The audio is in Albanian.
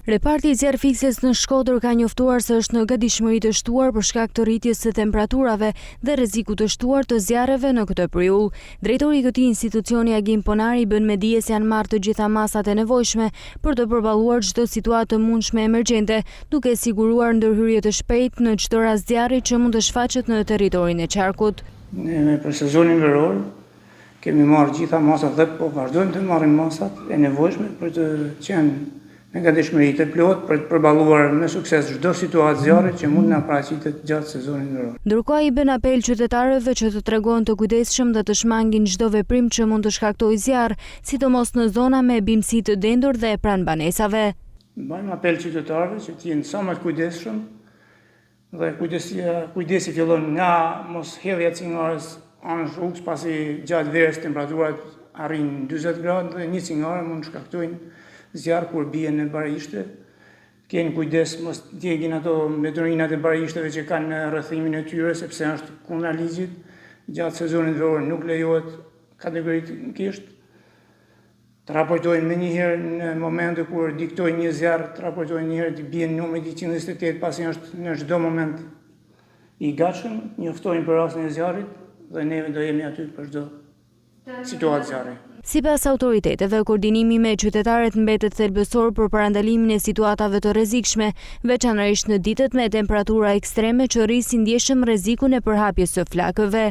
Reparti i zjarr fikses në Shkodër ka njoftuar se është në gatishmëri të shtuar për shkak të rritjes së temperaturave dhe rrezikut të shtuar të zjarreve në këtë periudhë. Drejtori i këtij institucioni Agim Ponari bën me dije se janë marrë të gjitha masat e nevojshme për të përballuar çdo situatë të mundshme emergjente, duke siguruar ndërhyrje të shpejtë në çdo rast zjarri që mund të shfaqet në territorin e qarkut. Ne për sezonin veror kemi marrë gjitha masat dhe po vazhdojmë të marrim masat e nevojshme për të qenë me gatishmëri të plot për të përballuar me sukses çdo situatë zjarri që mund na paraqitet gjatë sezonit veror. Ndërkohë ai bën apel qytetarëve që të tregojnë të kujdesshëm dhe të shmangin çdo veprim që mund të shkaktojë zjarr, sidomos në zona me bimësi të dendur dhe pranë banesave. Bëjmë apel qytetarëve që të jenë sa më të kujdesshëm dhe kujdesi fillon nga mos hedhja e cingares anë rrugës, pasi gjatë verës temperaturat arrin 40 gradë dhe një cingare mund të shkaktojnë zjarr kur bien në barishte. Keni kujdes mos djegin ato mbeturinat e barishteve që kanë rrethimin e tyre, sepse është kundër ligjit. Gjatë sezonit veror nuk lejohet kategorikisht. Të raportojnë menjëherë në momente kur diktojnë një zjarr, të raportojnë njëherë të bien numri 128, pasi është në çdo moment i gatshëm, njoftojnë për rastin e zjarrit dhe neve do jemi aty për çdo situatë zjarri. Sipas autoriteteve, koordinimi me qytetarët mbetet thelbësor për parandalimin e situatave të rrezikshme, veçanërisht në ditët me temperatura ekstreme që rrisin ndjeshëm rrezikun e përhapjes së flakëve.